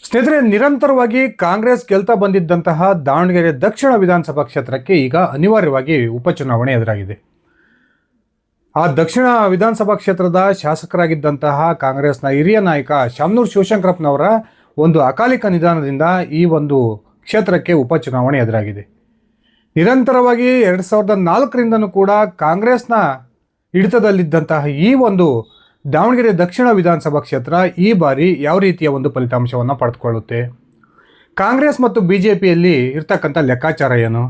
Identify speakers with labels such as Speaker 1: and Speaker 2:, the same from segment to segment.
Speaker 1: ಸ್ನೇಹಿತರೆ, ನಿರಂತರವಾಗಿ ಕಾಂಗ್ರೆಸ್ ಗೆಲ್ತಾ ಬಂದಿದ್ದಂತಹ ದಾವಣಗೆರೆ ದಕ್ಷಿಣ ವಿಧಾನಸಭಾ ಕ್ಷೇತ್ರಕ್ಕೆ ಈಗ ಅನಿವಾರ್ಯವಾಗಿ ಉಪಚುನಾವಣೆ ಎದುರಾಗಿದೆ. ಆ ದಕ್ಷಿಣ ವಿಧಾನಸಭಾ ಕ್ಷೇತ್ರದ ಶಾಸಕರಾಗಿದ್ದಂತಹ ಕಾಂಗ್ರೆಸ್ನ ಹಿರಿಯ ನಾಯಕ ಶಾಮನೂರು ಶಿವಶಂಕರಪ್ಪನವರ ಒಂದು ಅಕಾಲಿಕ ನಿಧನದಿಂದ ಈ ಒಂದು ಕ್ಷೇತ್ರಕ್ಕೆ ಉಪಚುನಾವಣೆ ಎದುರಾಗಿದೆ. ನಿರಂತರವಾಗಿ 2004ರಿಂದನೂ ಕೂಡ ಕಾಂಗ್ರೆಸ್ನ ಹಿಡಿತದಲ್ಲಿದ್ದಂತಹ ಈ ಒಂದು ದಾವಣಗೆರೆ ದಕ್ಷಿಣ ವಿಧಾನಸಭಾ ಕ್ಷೇತ್ರ ಈ ಬಾರಿ ಯಾವ ರೀತಿಯ ಒಂದು ಫಲಿತಾಂಶವನ್ನು ಪಡೆದುಕೊಳ್ಳುತ್ತೆ, ಕಾಂಗ್ರೆಸ್ ಮತ್ತು BJPಯಲ್ಲಿ ಇರ್ತಕ್ಕಂಥ ಲೆಕ್ಕಾಚಾರ ಏನು,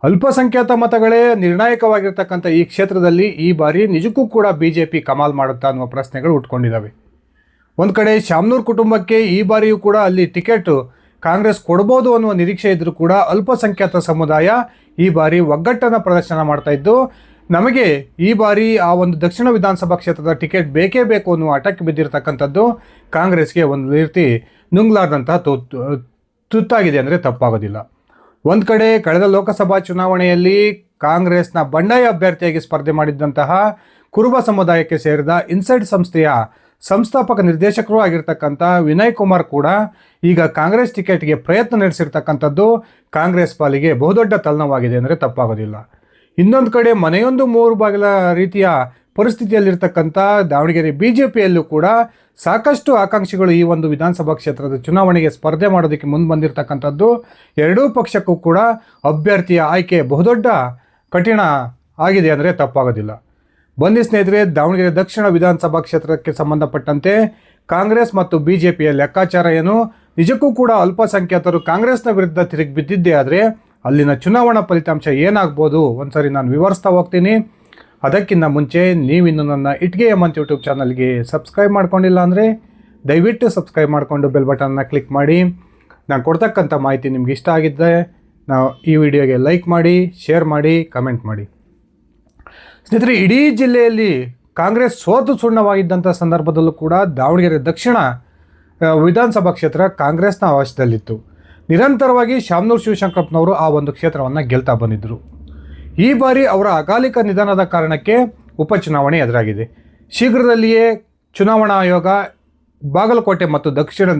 Speaker 1: ಅಲ್ಪಸಂಖ್ಯಾತ ಮತಗಳೇ ನಿರ್ಣಾಯಕವಾಗಿರ್ತಕ್ಕಂಥ ಈ ಕ್ಷೇತ್ರದಲ್ಲಿ ಈ ಬಾರಿ ನಿಜಕ್ಕೂ ಕೂಡ BJP ಕಮಾಲ್ ಮಾಡುತ್ತಾ ಅನ್ನುವ ಪ್ರಶ್ನೆಗಳು ಹುಟ್ಕೊಂಡಿದ್ದಾವೆ. ಒಂದು ಕಡೆ ಶಾಮನೂರು ಕುಟುಂಬಕ್ಕೆ ಈ ಬಾರಿಯೂ ಕೂಡ ಅಲ್ಲಿ ಟಿಕೆಟ್ ಕಾಂಗ್ರೆಸ್ ಕೊಡ್ಬೋದು ಅನ್ನುವ ನಿರೀಕ್ಷೆ ಇದ್ದರೂ ಕೂಡ ಅಲ್ಪಸಂಖ್ಯಾತ ಸಮುದಾಯ ಈ ಬಾರಿ ಒಗ್ಗಟ್ಟನ್ನು ಪ್ರದರ್ಶನ ಮಾಡ್ತಾ ಇದ್ದು, ನಮಗೆ ಈ ಬಾರಿ ಆ ಒಂದು ದಕ್ಷಿಣ ವಿಧಾನಸಭಾ ಕ್ಷೇತ್ರದ ಟಿಕೆಟ್ ಬೇಕೇ ಬೇಕು ಅನ್ನುವ ಹಠಕ್ಕೆ ಬಿದ್ದಿರತಕ್ಕಂಥದ್ದು ಕಾಂಗ್ರೆಸ್ಗೆ ಒಂದು ರೀತಿ ನುಂಗ್ಲಾರ್ದಂತಹ ತುತ್ತಾಗಿದೆ ಅಂದರೆ ತಪ್ಪಾಗೋದಿಲ್ಲ. ಒಂದು ಕಡೆ ಕಳೆದ ಲೋಕಸಭಾ ಚುನಾವಣೆಯಲ್ಲಿ ಕಾಂಗ್ರೆಸ್ನ ಬಂಡಾಯ ಅಭ್ಯರ್ಥಿಯಾಗಿ ಸ್ಪರ್ಧೆ ಮಾಡಿದ್ದಂತಹ ಕುರುಬ ಸಮುದಾಯಕ್ಕೆ ಸೇರಿದ ಇನ್ಸೈಡ್ ಸಂಸ್ಥೆಯ ಸಂಸ್ಥಾಪಕ ನಿರ್ದೇಶಕರು ಆಗಿರ್ತಕ್ಕಂಥ ವಿನಯ್ ಕುಮಾರ್ ಕೂಡ ಈಗ ಕಾಂಗ್ರೆಸ್ ಟಿಕೆಟ್ಗೆ ಪ್ರಯತ್ನ ನಡೆಸಿರ್ತಕ್ಕಂಥದ್ದು ಕಾಂಗ್ರೆಸ್ ಪಾಲಿಗೆ ಬಹುದೊಡ್ಡ ತಲೆನೋವಾಗಿದೆ ಅಂದರೆ ತಪ್ಪಾಗೋದಿಲ್ಲ. ಇನ್ನೊಂದು ಕಡೆ ಮನೆಯೊಂದು ಮೂರು ಬಾಗಿಲ ರೀತಿಯ ಪರಿಸ್ಥಿತಿಯಲ್ಲಿರ್ತಕ್ಕಂಥ ದಾವಣಗೆರೆ BJPಯಲ್ಲೂ ಕೂಡ ಸಾಕಷ್ಟು ಆಕಾಂಕ್ಷಿಗಳು ಈ ಒಂದು ವಿಧಾನಸಭಾ ಕ್ಷೇತ್ರದ ಚುನಾವಣೆಗೆ ಸ್ಪರ್ಧೆ ಮಾಡೋದಕ್ಕೆ ಮುಂದೆ ಬಂದಿರತಕ್ಕಂಥದ್ದು ಎರಡೂ ಪಕ್ಷಕ್ಕೂ ಕೂಡ ಅಭ್ಯರ್ಥಿಯ ಆಯ್ಕೆ ಬಹುದೊಡ್ಡ ಕಠಿಣ ಆಗಿದೆ ಅಂದರೆ ತಪ್ಪಾಗೋದಿಲ್ಲ. ಬನ್ನಿ ಸ್ನೇಹಿತರೆ, ದಾವಣಗೆರೆ ದಕ್ಷಿಣ ವಿಧಾನಸಭಾ ಕ್ಷೇತ್ರಕ್ಕೆ ಸಂಬಂಧಪಟ್ಟಂತೆ ಕಾಂಗ್ರೆಸ್ ಮತ್ತು BJPಯ ಲೆಕ್ಕಾಚಾರ ಏನು, ನಿಜಕ್ಕೂ ಕೂಡ ಅಲ್ಪಸಂಖ್ಯಾತರು ಕಾಂಗ್ರೆಸ್ನ ವಿರುದ್ಧ ತಿರುಗಿ ಬಿದ್ದಿದ್ದೇ ಆದರೆ ಅಲ್ಲಿನ ಚುನಾವಣಾ ಫಲಿತಾಂಶ ಏನಾಗ್ಬೋದು ಒಂದ್ಸರಿ ನಾನು ವಿವರಿಸ್ತಾ ಹೋಗ್ತೀನಿ. ಅದಕ್ಕಿಂತ ಮುಂಚೆ ನೀವಿನ್ನು ನನ್ನ ಇಟ್ಗೆ ಹೇಮಂತ್ ಯೂಟ್ಯೂಬ್ ಚಾನಲ್ಗೆ ಸಬ್ಸ್ಕ್ರೈಬ್ ಮಾಡ್ಕೊಂಡಿಲ್ಲ ಅಂದರೆ ದಯವಿಟ್ಟು ಸಬ್ಸ್ಕ್ರೈಬ್ ಮಾಡಿಕೊಂಡು ಬೆಲ್ ಬಟನ್ನ ಕ್ಲಿಕ್ ಮಾಡಿ. ನಾನು ಕೊಡ್ತಕ್ಕಂಥ ಮಾಹಿತಿ ನಿಮ್ಗೆ ಇಷ್ಟ ಆಗಿದ್ದರೆ ಈ ವಿಡಿಯೋಗೆ ಲೈಕ್ ಮಾಡಿ, ಶೇರ್ ಮಾಡಿ, ಕಮೆಂಟ್ ಮಾಡಿ. ಸ್ನೇಹಿತರೆ, ಇಡೀ ಜಿಲ್ಲೆಯಲ್ಲಿ ಕಾಂಗ್ರೆಸ್ ಸೋತು ಸುಣ್ಣವಾಗಿದ್ದಂಥ ಸಂದರ್ಭದಲ್ಲೂ ಕೂಡ ದಾವಣಗೆರೆ ದಕ್ಷಿಣ ವಿಧಾನಸಭಾ ಕ್ಷೇತ್ರ ಕಾಂಗ್ರೆಸ್ನ ವಶದಲ್ಲಿತ್ತು. ನಿರಂತರವಾಗಿ ಶಾಮನೂರು ಶಿವಶಂಕರಪ್ಪನವರು ಆ ಒಂದು ಕ್ಷೇತ್ರವನ್ನು ಗೆಲ್ತಾ ಬಂದಿದ್ದರು. ಈ ಬಾರಿ ಅವರ ಅಕಾಲಿಕ ನಿಧನದ ಕಾರಣಕ್ಕೆ ಉಪಚುನಾವಣೆ ಎದುರಾಗಿದೆ. ಶೀಘ್ರದಲ್ಲಿಯೇ ಚುನಾವಣಾ ಆಯೋಗ ಬಾಗಲಕೋಟೆ ಮತ್ತು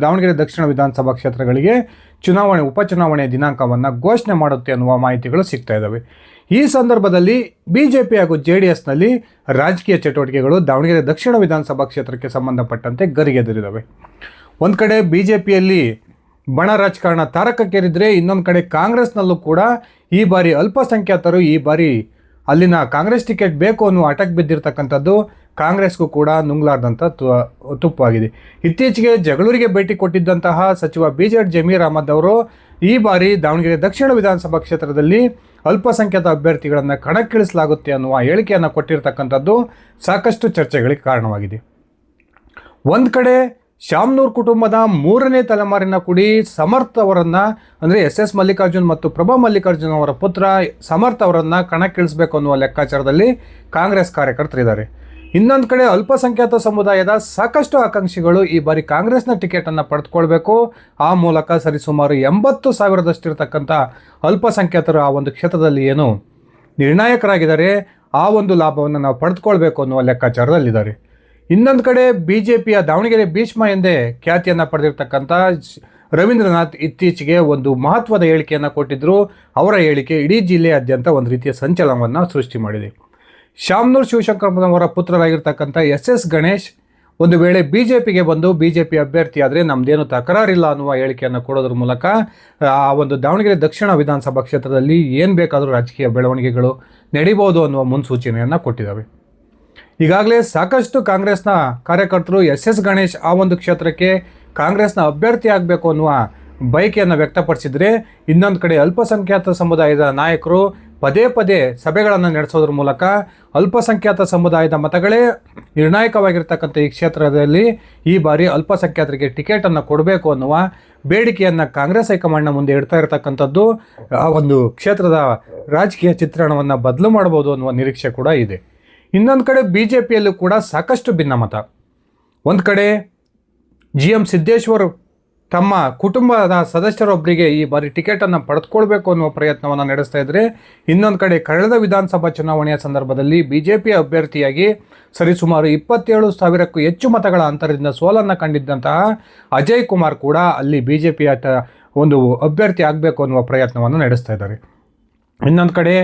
Speaker 1: ದಾವಣಗೆರೆ ದಕ್ಷಿಣ ವಿಧಾನಸಭಾ ಕ್ಷೇತ್ರಗಳಿಗೆ ಉಪಚುನಾವಣೆಯ ದಿನಾಂಕವನ್ನು ಘೋಷಣೆ ಮಾಡುತ್ತೆ ಅನ್ನುವ ಮಾಹಿತಿಗಳು ಸಿಗ್ತಾ ಇದ್ದಾವೆ. ಈ ಸಂದರ್ಭದಲ್ಲಿ BJP ಹಾಗೂ JDSನಲ್ಲಿ ರಾಜಕೀಯ ಚಟುವಟಿಕೆಗಳು ದಾವಣಗೆರೆ ದಕ್ಷಿಣ ವಿಧಾನಸಭಾ ಕ್ಷೇತ್ರಕ್ಕೆ ಸಂಬಂಧಪಟ್ಟಂತೆ ಗರಿಗೆದರಿದ್ದಾವೆ. ಒಂದು ಕಡೆ BJPಯಲ್ಲಿ ಬಣ ರಾಜಕಾರಣ ತಾರಕಕ್ಕೇರಿದ್ರೆ, ಇನ್ನೊಂದು ಕಡೆ ಕಾಂಗ್ರೆಸ್ನಲ್ಲೂ ಕೂಡ ಈ ಬಾರಿ ಅಲ್ಪಸಂಖ್ಯಾತರು ಈ ಬಾರಿ ಅಲ್ಲಿನ ಕಾಂಗ್ರೆಸ್ ಟಿಕೆಟ್ ಬೇಕು ಅನ್ನುವ ಹಠಕ್ಕೆ ಬಿದ್ದಿರ್ತಕ್ಕಂಥದ್ದು ಕಾಂಗ್ರೆಸ್ಗೂ ಕೂಡ ನುಂಗ್ಲಾರ್ದಂಥ ತುಪ್ಪಾಗಿದೆ. ಇತ್ತೀಚೆಗೆ ಜಗಳೂರಿಗೆ ಭೇಟಿ ಕೊಟ್ಟಿದ್ದಂತಹ ಸಚಿವ BZ ಜಮೀರ್ ಅಹಮದ್ ಅವರು ಈ ಬಾರಿ ದಾವಣಗೆರೆ ದಕ್ಷಿಣ ವಿಧಾನಸಭಾ ಕ್ಷೇತ್ರದಲ್ಲಿ ಅಲ್ಪಸಂಖ್ಯಾತ ಅಭ್ಯರ್ಥಿಗಳನ್ನು ಕಣಕ್ಕಿಳಿಸಲಾಗುತ್ತೆ ಅನ್ನುವ ಹೇಳಿಕೆಯನ್ನು ಕೊಟ್ಟಿರ್ತಕ್ಕಂಥದ್ದು ಸಾಕಷ್ಟು ಚರ್ಚೆಗಳಿಗೆ ಕಾರಣವಾಗಿದೆ. ಒಂದು ಕಡೆ ಶಾಮನೂರು ಕುಟುಂಬದ 3ನೇ ತಲೆಮಾರಿನ ಕುಡಿ ಸಮರ್ಥ್ ಅವರನ್ನು ಅಂದರೆ SS ಮಲ್ಲಿಕಾರ್ಜುನ್ ಮತ್ತು ಪ್ರಭಾ ಮಲ್ಲಿಕಾರ್ಜುನ್ ಅವರ ಪುತ್ರ ಸಮರ್ಥ್ ಅವರನ್ನು ಕಣಕ್ಕಿಳಿಸಬೇಕು ಅನ್ನುವ ಲೆಕ್ಕಾಚಾರದಲ್ಲಿ ಕಾಂಗ್ರೆಸ್ ಕಾರ್ಯಕರ್ತರಿದ್ದಾರೆ. ಇನ್ನೊಂದು ಕಡೆ ಅಲ್ಪಸಂಖ್ಯಾತ ಸಮುದಾಯದ ಸಾಕಷ್ಟು ಆಕಾಂಕ್ಷಿಗಳು ಈ ಬಾರಿ ಕಾಂಗ್ರೆಸ್ನ ಟಿಕೆಟನ್ನು ಪಡೆದುಕೊಳ್ಬೇಕು, ಆ ಮೂಲಕ ಸರಿಸುಮಾರು 80,000ದಷ್ಟಿರ್ತಕ್ಕಂಥ ಅಲ್ಪಸಂಖ್ಯಾತರು ಆ ಒಂದು ಕ್ಷೇತ್ರದಲ್ಲಿ ಏನು ನಿರ್ಣಾಯಕರಾಗಿದ್ದಾರೆ, ಆ ಒಂದು ಲಾಭವನ್ನು ನಾವು ಪಡೆದುಕೊಳ್ಬೇಕು ಅನ್ನುವ ಲೆಕ್ಕಾಚಾರದಲ್ಲಿದ್ದಾರೆ. ಇನ್ನೊಂದು ಕಡೆ BJPಯ ದಾವಣಗೆರೆ ಭೀಷ್ಮ ಎಂದೇ ಖ್ಯಾತಿಯನ್ನು ಪಡೆದಿರ್ತಕ್ಕಂಥ ರವೀಂದ್ರನಾಥ್ ಇತ್ತೀಚೆಗೆ ಒಂದು ಮಹತ್ವದ ಹೇಳಿಕೆಯನ್ನು ಕೊಟ್ಟಿದ್ದರು. ಅವರ ಹೇಳಿಕೆ ಇಡೀ ಜಿಲ್ಲೆಯಾದ್ಯಂತ ಒಂದು ರೀತಿಯ ಸಂಚಲನವನ್ನು ಸೃಷ್ಟಿ ಮಾಡಿದೆ. ಶಾಮನೂರು ಶಿವಶಂಕರಪ್ಪನವರ ಪುತ್ರರಾಗಿರ್ತಕ್ಕಂಥ SS ಗಣೇಶ್ ಒಂದು ವೇಳೆ BJPಗೆ ಬಂದು BJP ಅಭ್ಯರ್ಥಿ ಆದರೆ ನಮ್ಮದೇನು ತಕರಾರಿಲ್ಲ ಅನ್ನುವ ಹೇಳಿಕೆಯನ್ನು ಕೊಡೋದ್ರ ಮೂಲಕ ಆ ಒಂದು ದಾವಣಗೆರೆ ದಕ್ಷಿಣ ವಿಧಾನಸಭಾ ಕ್ಷೇತ್ರದಲ್ಲಿ ಏನು ಬೇಕಾದರೂ ರಾಜಕೀಯ ಬೆಳವಣಿಗೆಗಳು ನಡೀಬೋದು ಅನ್ನುವ ಮುನ್ಸೂಚನೆಯನ್ನು ಕೊಟ್ಟಿದ್ದಾವೆ. ಈಗಾಗಲೇ ಸಾಕಷ್ಟು ಕಾಂಗ್ರೆಸ್ನ ಕಾರ್ಯಕರ್ತರು SS ಗಣೇಶ್ ಆ ಒಂದು ಕ್ಷೇತ್ರಕ್ಕೆ ಕಾಂಗ್ರೆಸ್ನ ಅಭ್ಯರ್ಥಿ ಆಗಬೇಕು ಅನ್ನುವ ಬಯಕೆಯನ್ನು ವ್ಯಕ್ತಪಡಿಸಿದರೆ, ಇನ್ನೊಂದು ಕಡೆ ಅಲ್ಪಸಂಖ್ಯಾತ ಸಮುದಾಯದ ನಾಯಕರು ಪದೇ ಪದೇ ಸಭೆಗಳನ್ನು ನಡೆಸೋದ್ರ ಮೂಲಕ ಅಲ್ಪಸಂಖ್ಯಾತ ಸಮುದಾಯದ ಮತಗಳೇ ನಿರ್ಣಾಯಕವಾಗಿರ್ತಕ್ಕಂಥ ಈ ಕ್ಷೇತ್ರದಲ್ಲಿ ಈ ಬಾರಿ ಅಲ್ಪಸಂಖ್ಯಾತರಿಗೆ ಟಿಕೆಟನ್ನು ಕೊಡಬೇಕು ಅನ್ನುವ ಬೇಡಿಕೆಯನ್ನು ಕಾಂಗ್ರೆಸ್ ಹೈಕಮಾಂಡ್ನ ಮುಂದೆ ಇಡ್ತಾ ಇರತಕ್ಕಂಥದ್ದು ಆ ಒಂದು ಕ್ಷೇತ್ರದ ರಾಜಕೀಯ ಚಿತ್ರಣವನ್ನು ಬದಲು ಮಾಡ್ಬೋದು ಅನ್ನುವ ನಿರೀಕ್ಷೆ ಕೂಡ ಇದೆ. ಇನ್ನೊಂದು ಕಡೆ BJPಯಲ್ಲೂ ಕೂಡ ಸಾಕಷ್ಟು ಭಿನ್ನಮತ. ಒಂದು ಕಡೆ GM ಸಿದ್ದೇಶ್ವರ್ ತಮ್ಮ ಕುಟುಂಬದ ಸದಸ್ಯರೊಬ್ಬರಿಗೆ ಈ ಬಾರಿ ಟಿಕೆಟನ್ನು ಪಡೆದುಕೊಳ್ಬೇಕು ಅನ್ನುವ ಪ್ರಯತ್ನವನ್ನು ನಡೆಸ್ತಾ ಇದ್ದರೆ, ಇನ್ನೊಂದು ಕಡೆ ಕಳೆದ ವಿಧಾನಸಭಾ ಚುನಾವಣೆಯ ಸಂದರ್ಭದಲ್ಲಿ BJP ಅಭ್ಯರ್ಥಿಯಾಗಿ ಸರಿಸುಮಾರು 27,000ಕ್ಕೂ ಹೆಚ್ಚು ಮತಗಳ ಅಂತರದಿಂದ ಸೋಲನ್ನು ಕಂಡಿದ್ದಂತಹ ಅಜಯ್ ಕುಮಾರ್ ಕೂಡ ಅಲ್ಲಿ BJP ಒಂದು ಅಭ್ಯರ್ಥಿ ಆಗಬೇಕು ಅನ್ನುವ ಪ್ರಯತ್ನವನ್ನು ನಡೆಸ್ತಾ ಇದ್ದಾರೆ. ಇನ್ನೊಂದು ಕಡೆ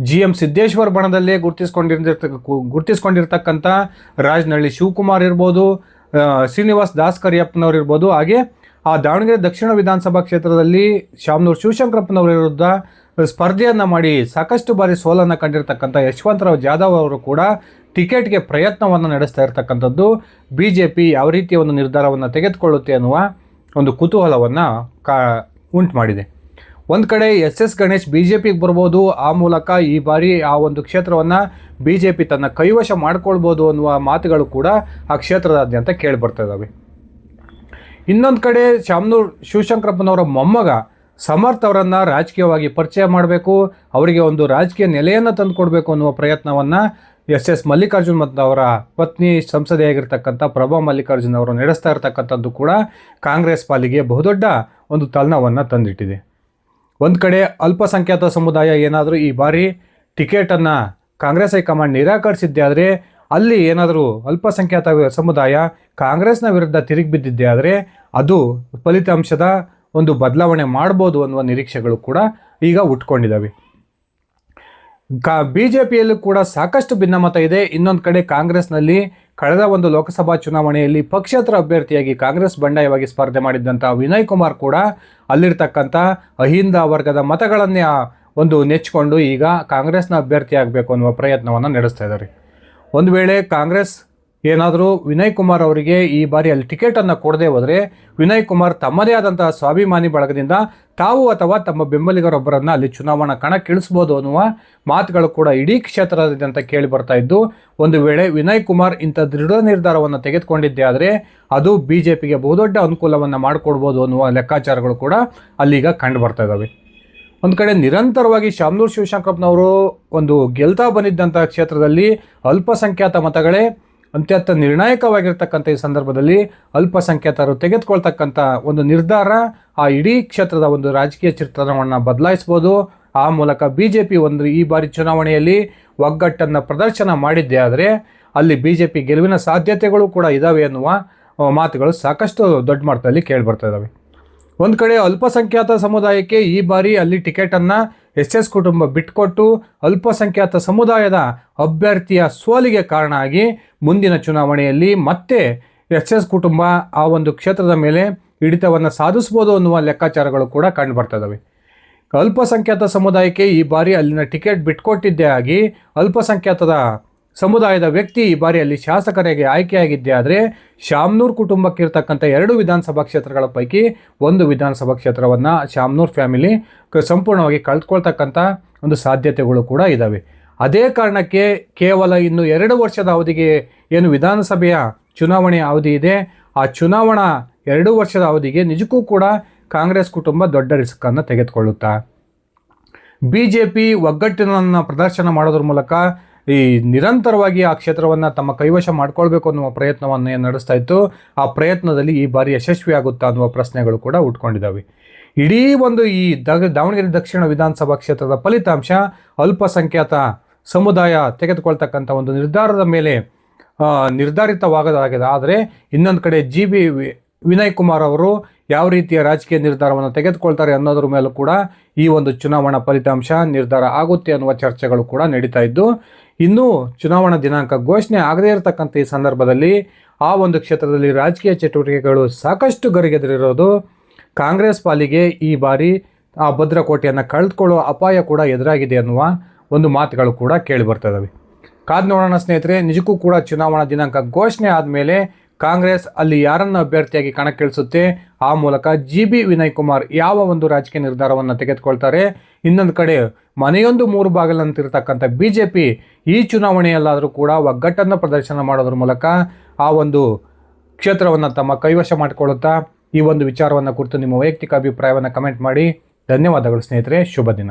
Speaker 1: GM ಸಿದ್ದೇಶ್ವರ್ ಬಣದಲ್ಲೇ ಗುರುತಿಸ್ಕೊಂಡಿರ್ತಕ್ಕಂಥ ರಾಜನಹಳ್ಳಿ ಶಿವಕುಮಾರ್ ಇರ್ಬೋದು, ಶ್ರೀನಿವಾಸ್ ದಾಸ್ ಕರಿಯಪ್ಪನವ್ರು ಇರ್ಬೋದು, ಹಾಗೆ ಆ ದಾವಣಗೆರೆ ದಕ್ಷಿಣ ವಿಧಾನಸಭಾ ಕ್ಷೇತ್ರದಲ್ಲಿ ಶಾಮನೂರು ಶಿವಶಂಕರಪ್ಪನವರ ವಿರುದ್ಧ ಸ್ಪರ್ಧೆಯನ್ನು ಮಾಡಿ ಸಾಕಷ್ಟು ಬಾರಿ ಸೋಲನ್ನು ಕಂಡಿರ್ತಕ್ಕಂಥ ಯಶವಂತರಾವ್ ಜಾಧವ್ ಅವರು ಕೂಡ ಟಿಕೆಟ್ಗೆ ಪ್ರಯತ್ನವನ್ನು ನಡೆಸ್ತಾ ಇರ್ತಕ್ಕಂಥದ್ದು BJP ಯಾವ ರೀತಿಯ ಒಂದು ನಿರ್ಧಾರವನ್ನು ತೆಗೆದುಕೊಳ್ಳುತ್ತೆ ಅನ್ನುವ ಒಂದು ಕುತೂಹಲವನ್ನು ಉಂಟು ಮಾಡಿದೆ. ಒಂದು ಕಡೆ SS ಗಣೇಶ್ BJPಗೆ ಬರ್ಬೋದು, ಆ ಮೂಲಕ ಈ ಬಾರಿ ಆ ಒಂದು ಕ್ಷೇತ್ರವನ್ನು BJP ತನ್ನ ಕೈವಶ ಮಾಡ್ಕೊಳ್ಬೋದು ಅನ್ನುವ ಮಾತುಗಳು ಕೂಡ ಆ ಕ್ಷೇತ್ರದಾದ್ಯಂತ ಕೇಳಿ ಬರ್ತಾ ಇದ್ದಾವೆ. ಇನ್ನೊಂದು ಕಡೆ ಶಾಮನೂರು ಶಿವಶಂಕರಪ್ಪನವರ ಮೊಮ್ಮಗ ಸಮರ್ಥ್ ಅವರನ್ನು ರಾಜಕೀಯವಾಗಿ ಪರಿಚಯ ಮಾಡಬೇಕು, ಅವರಿಗೆ ಒಂದು ರಾಜಕೀಯ ನೆಲೆಯನ್ನು ತಂದುಕೊಡ್ಬೇಕು ಅನ್ನುವ ಪ್ರಯತ್ನವನ್ನು SS ಮಲ್ಲಿಕಾರ್ಜುನ್ ಮತ್ತು ಅವರ ಪತ್ನಿ ಸಂಸದೆಯಾಗಿರ್ತಕ್ಕಂಥ ಪ್ರಭಾ ಮಲ್ಲಿಕಾರ್ಜುನ್ ಅವರು ನಡೆಸ್ತಾ ಇರ್ತಕ್ಕಂಥದ್ದು ಕೂಡ ಕಾಂಗ್ರೆಸ್ ಪಾಲಿಗೆ ಬಹುದೊಡ್ಡ ಒಂದು ತಲ್ಲಣವನ್ನು ತಂದಿಟ್ಟಿದೆ. ಒಂದು ಕಡೆ ಅಲ್ಪಸಂಖ್ಯಾತ ಸಮುದಾಯ ಏನಾದರೂ ಈ ಬಾರಿ ಟಿಕೆಟನ್ನು ಕಾಂಗ್ರೆಸ್ ಹೈಕಮಾಂಡ್ ನಿರಾಕರಿಸಿದ್ದೇ ಆದರೆ, ಅಲ್ಲಿ ಏನಾದರೂ ಅಲ್ಪಸಂಖ್ಯಾತ ಸಮುದಾಯ ಕಾಂಗ್ರೆಸ್ನ ವಿರುದ್ಧ ತಿರುಗಿ ಬಿದ್ದಿದ್ದೇ ಆದರೆ ಅದು ಫಲಿತಾಂಶದ ಒಂದು ಬದಲಾವಣೆ ಮಾಡ್ಬೋದು ಅನ್ನುವ ನಿರೀಕ್ಷೆಗಳು ಕೂಡ ಈಗ ಹುಟ್ಕೊಂಡಿದ್ದಾವೆ. BJPಯಲ್ಲೂ ಕೂಡ ಸಾಕಷ್ಟು ಭಿನ್ನಮತ ಇದೆ. ಇನ್ನೊಂದು ಕಡೆ ಕಾಂಗ್ರೆಸ್ನಲ್ಲಿ ಕಳೆದ ಒಂದು ಲೋಕಸಭಾ ಚುನಾವಣೆಯಲ್ಲಿ ಪಕ್ಷೇತರ ಅಭ್ಯರ್ಥಿಯಾಗಿ ಕಾಂಗ್ರೆಸ್ ಬಂಡಾಯವಾಗಿ ಸ್ಪರ್ಧೆ ಮಾಡಿದ್ದಂಥ ವಿನಯ್ ಕುಮಾರ್ ಕೂಡ ಅಲ್ಲಿರ್ತಕ್ಕಂಥ ಅಹಿಂದ ವರ್ಗದ ಮತಗಳನ್ನೇ ಒಂದು ನೆಚ್ಚಿಕೊಂಡು ಈಗ ಕಾಂಗ್ರೆಸ್ನ ಅಭ್ಯರ್ಥಿ ಆಗಬೇಕು ಅನ್ನುವ ಪ್ರಯತ್ನವನ್ನು ನಡೆಸ್ತಾ ಇದ್ದಾರೆ. ಒಂದು ವೇಳೆ ಕಾಂಗ್ರೆಸ್ ಏನಾದರೂ ವಿನಯ್ ಕುಮಾರ್ ಅವರಿಗೆ ಈ ಬಾರಿ ಅಲ್ಲಿ ಟಿಕೆಟನ್ನು ಕೊಡದೆ ಹೋದರೆ, ವಿನಯ್ ಕುಮಾರ್ ತಮ್ಮದೇ ಆದಂತಹ ಸ್ವಾಭಿಮಾನಿ ಬಳಗದಿಂದ ತಾವು ಅಥವಾ ತಮ್ಮ ಬೆಂಬಲಿಗರೊಬ್ಬರನ್ನು ಅಲ್ಲಿ ಚುನಾವಣಾ ಕಣಕ್ಕಿಳಿಸ್ಬೋದು ಅನ್ನುವ ಮಾತುಗಳು ಕೂಡ ಇಡೀ ಕ್ಷೇತ್ರದಾದ್ಯಂತ ಕೇಳಿ ಬರ್ತಾ ಇದ್ದು, ಒಂದು ವೇಳೆ ವಿನಯ್ ಕುಮಾರ್ ಇಂಥ ದೃಢ ನಿರ್ಧಾರವನ್ನು ತೆಗೆದುಕೊಂಡಿದ್ದೇ ಆದರೆ ಅದು BJPಗೆ ಬಹುದೊಡ್ಡ ಅನುಕೂಲವನ್ನು ಮಾಡಿಕೊಡ್ಬೋದು ಅನ್ನುವ ಲೆಕ್ಕಾಚಾರಗಳು ಕೂಡ ಅಲ್ಲೀಗ ಕಂಡು ಬರ್ತಾ ಇದ್ದಾವೆ. ಒಂದು ಕಡೆ ನಿರಂತರವಾಗಿ ಶಾಮನೂರು ಶಿವಶಂಕರಪ್ಪನವರು ಒಂದು ಗೆಲ್ತಾ ಬಂದಿದ್ದಂಥ ಕ್ಷೇತ್ರದಲ್ಲಿ ಅಲ್ಪಸಂಖ್ಯಾತ ಮತಗಳೇ ಅತ್ಯಂತ ನಿರ್ಣಾಯಕವಾಗಿರ್ತಕ್ಕಂಥ ಈ ಸಂದರ್ಭದಲ್ಲಿ ಅಲ್ಪಸಂಖ್ಯಾತರು ತೆಗೆದುಕೊಳ್ತಕ್ಕಂಥ ಒಂದು ನಿರ್ಧಾರ ಆ ಇಡೀ ಕ್ಷೇತ್ರದ ಒಂದು ರಾಜಕೀಯ ಚಿತ್ರಣವನ್ನು ಬದಲಾಯಿಸ್ಬೋದು. ಆ ಮೂಲಕ BJP ಒಂದು ಈ ಬಾರಿ ಚುನಾವಣೆಯಲ್ಲಿ ಒಗ್ಗಟ್ಟನ್ನು ಪ್ರದರ್ಶನ ಮಾಡಿದ್ದೇ ಆದರೆ ಅಲ್ಲಿ BJP ಗೆಲುವಿನ ಸಾಧ್ಯತೆಗಳು ಕೂಡ ಇದ್ದಾವೆ ಅನ್ನುವ ಮಾತುಗಳು ಸಾಕಷ್ಟು ದೊಡ್ಡ ಮಟ್ಟದಲ್ಲಿ ಕೇಳಿಬರ್ತಾ ಇದ್ದಾವೆ. ಒಂದು ಕಡೆ ಅಲ್ಪಸಂಖ್ಯಾತ ಸಮುದಾಯಕ್ಕೆ ಈ ಬಾರಿ ಅಲ್ಲಿ ಟಿಕೆಟನ್ನು SS ಕುಟುಂಬ ಬಿಟ್ಟುಕೊಟ್ಟು ಅಲ್ಪಸಂಖ್ಯಾತ ಸಮುದಾಯದ ಅಭ್ಯರ್ಥಿಯ ಸೋಲಿಗೆ ಕಾರಣ ಆಗಿ ಮುಂದಿನ ಚುನಾವಣೆಯಲ್ಲಿ ಮತ್ತೆ SS ಕುಟುಂಬ ಆ ಒಂದು ಕ್ಷೇತ್ರದ ಮೇಲೆ ಹಿಡಿತವನ್ನು ಸಾಧಿಸ್ಬೋದು ಅನ್ನುವ ಲೆಕ್ಕಾಚಾರಗಳು ಕೂಡ ಕಂಡು ಬರ್ತಾ ಇದ್ದಾವೆ. ಅಲ್ಪಸಂಖ್ಯಾತ ಸಮುದಾಯಕ್ಕೆ ಈ ಬಾರಿ ಅಲ್ಲಿನ ಟಿಕೆಟ್ ಬಿಟ್ಟುಕೊಟ್ಟಿದ್ದೇ ಆಗಿ ಅಲ್ಪಸಂಖ್ಯಾತದ ಸಮುದಾಯದ ವ್ಯಕ್ತಿ ಈ ಬಾರಿ ಅಲ್ಲಿ ಶಾಸಕರಾಗಿ ಆಯ್ಕೆಯಾಗಿದ್ದೇ ಆದರೆ ಶಾಮನೂರು ಕುಟುಂಬಕ್ಕೆ ಇರ್ತಕ್ಕಂಥ 2 ವಿಧಾನಸಭಾ ಕ್ಷೇತ್ರಗಳ ಪೈಕಿ ಒಂದು ವಿಧಾನಸಭಾ ಕ್ಷೇತ್ರವನ್ನು ಶಾಮನೂರು ಫ್ಯಾಮಿಲಿ ಸಂಪೂರ್ಣವಾಗಿ ಕಳೆದುಕೊಳ್ತಕ್ಕಂಥ ಒಂದು ಸಾಧ್ಯತೆಗಳು ಕೂಡ ಇದ್ದಾವೆ. ಅದೇ ಕಾರಣಕ್ಕೆ ಕೇವಲ ಇನ್ನು 2 ವರ್ಷದ ಅವಧಿಗೆ ಏನು ವಿಧಾನಸಭೆಯ ಚುನಾವಣೆಯ ಅವಧಿ ಇದೆ, ಆ ಚುನಾವಣಾ 2 ವರ್ಷದ ಅವಧಿಗೆ ನಿಜಕ್ಕೂ ಕೂಡ ಕಾಂಗ್ರೆಸ್ ಕುಟುಂಬ ದೊಡ್ಡ ರಿಸ್ಕನ್ನು ತೆಗೆದುಕೊಳ್ಳುತ್ತಾ BJP ಒಗ್ಗಟ್ಟಿನನ್ನು ಪ್ರದರ್ಶನ ಮಾಡೋದ್ರ ಮೂಲಕ ಈ ನಿರಂತರವಾಗಿ ಆ ಕ್ಷೇತ್ರವನ್ನು ತಮ್ಮ ಕೈವಶ ಮಾಡ್ಕೊಳ್ಬೇಕು ಅನ್ನುವ ಪ್ರಯತ್ನವನ್ನು ಏನು ನಡೆಸ್ತಾ ಇತ್ತು, ಆ ಪ್ರಯತ್ನದಲ್ಲಿ ಈ ಬಾರಿ ಯಶಸ್ವಿಯಾಗುತ್ತಾ ಅನ್ನುವ ಪ್ರಶ್ನೆಗಳು ಕೂಡ ಹುಟ್ಕೊಂಡಿದ್ದಾವೆ. ಇಡೀ ಒಂದು ಈ ದಾವಣಗೆರೆ ದಕ್ಷಿಣ ವಿಧಾನಸಭಾ ಕ್ಷೇತ್ರದ ಫಲಿತಾಂಶ ಅಲ್ಪಸಂಖ್ಯಾತ ಸಮುದಾಯ ತೆಗೆದುಕೊಳ್ತಕ್ಕಂಥ ಒಂದು ನಿರ್ಧಾರದ ಮೇಲೆ ನಿರ್ಧಾರಿತವಾಗದಾಗಿದೆ. ಆದರೆ ಇನ್ನೊಂದು ಕಡೆ ವಿನಯ್ ಕುಮಾರ್ ಅವರು ಯಾವ ರೀತಿಯ ರಾಜಕೀಯ ನಿರ್ಧಾರವನ್ನು ತೆಗೆದುಕೊಳ್ತಾರೆ ಅನ್ನೋದ್ರ ಮೇಲೂ ಕೂಡ ಈ ಒಂದು ಚುನಾವಣಾ ಫಲಿತಾಂಶ ನಿರ್ಧಾರ ಆಗುತ್ತೆ ಅನ್ನುವ ಚರ್ಚೆಗಳು ಕೂಡ ನಡೀತಾ ಇದ್ದು, ಇನ್ನೂ ಚುನಾವಣಾ ದಿನಾಂಕ ಘೋಷಣೆ ಆಗದೇ ಇರತಕ್ಕಂಥ ಈ ಸಂದರ್ಭದಲ್ಲಿ ಆ ಒಂದು ಕ್ಷೇತ್ರದಲ್ಲಿ ರಾಜಕೀಯ ಚಟುವಟಿಕೆಗಳು ಸಾಕಷ್ಟು ಗರಿಗೆದರಿರೋದು ಕಾಂಗ್ರೆಸ್ ಪಾಲಿಗೆ ಈ ಬಾರಿ ಆ ಭದ್ರಕೋಟೆಯನ್ನು ಕಳೆದುಕೊಳ್ಳುವ ಅಪಾಯ ಕೂಡ ಎದುರಾಗಿದೆ ಅನ್ನುವ ಒಂದು ಮಾತುಗಳು ಕೂಡ ಕೇಳಿ ಬರ್ತಾ ಇದ್ದಾವೆ. ಕಾದು ನೋಡೋಣ ಸ್ನೇಹಿತರೆ, ನಿಜಕ್ಕೂ ಕೂಡ ಚುನಾವಣಾ ದಿನಾಂಕ ಘೋಷಣೆ ಆದಮೇಲೆ ಕಾಂಗ್ರೆಸ್ ಅಲ್ಲಿ ಯಾರನ್ನು ಅಭ್ಯರ್ಥಿಯಾಗಿ ಕಣಕ್ಕಿಳಿಸುತ್ತೆ, ಆ ಮೂಲಕ ವಿನಯ್ ಕುಮಾರ್ ಯಾವ ಒಂದು ರಾಜಕೀಯ ನಿರ್ಧಾರವನ್ನು ತೆಗೆದುಕೊಳ್ತಾರೆ, ಇನ್ನೊಂದು ಕಡೆ ಮನೆಯೊಂದು 3 ಬಾಗಿಲಂತಿರ್ತಕ್ಕಂಥ BJP ಈ ಚುನಾವಣೆಯಲ್ಲಾದರೂ ಕೂಡ ಒಗ್ಗಟ್ಟನ್ನು ಪ್ರದರ್ಶನ ಮಾಡೋದ್ರ ಮೂಲಕ ಆ ಒಂದು ಕ್ಷೇತ್ರವನ್ನು ತಮ್ಮ ಕೈವಶ ಮಾಡಿಕೊಳ್ಳುತ್ತಾ ಈ ಒಂದು ವಿಚಾರವನ್ನು ಕುರಿತು ನಿಮ್ಮ ವೈಯಕ್ತಿಕ ಅಭಿಪ್ರಾಯವನ್ನು ಕಮೆಂಟ್ ಮಾಡಿ. ಧನ್ಯವಾದಗಳು ಸ್ನೇಹಿತರೆ, ಶುಭ ದಿನ.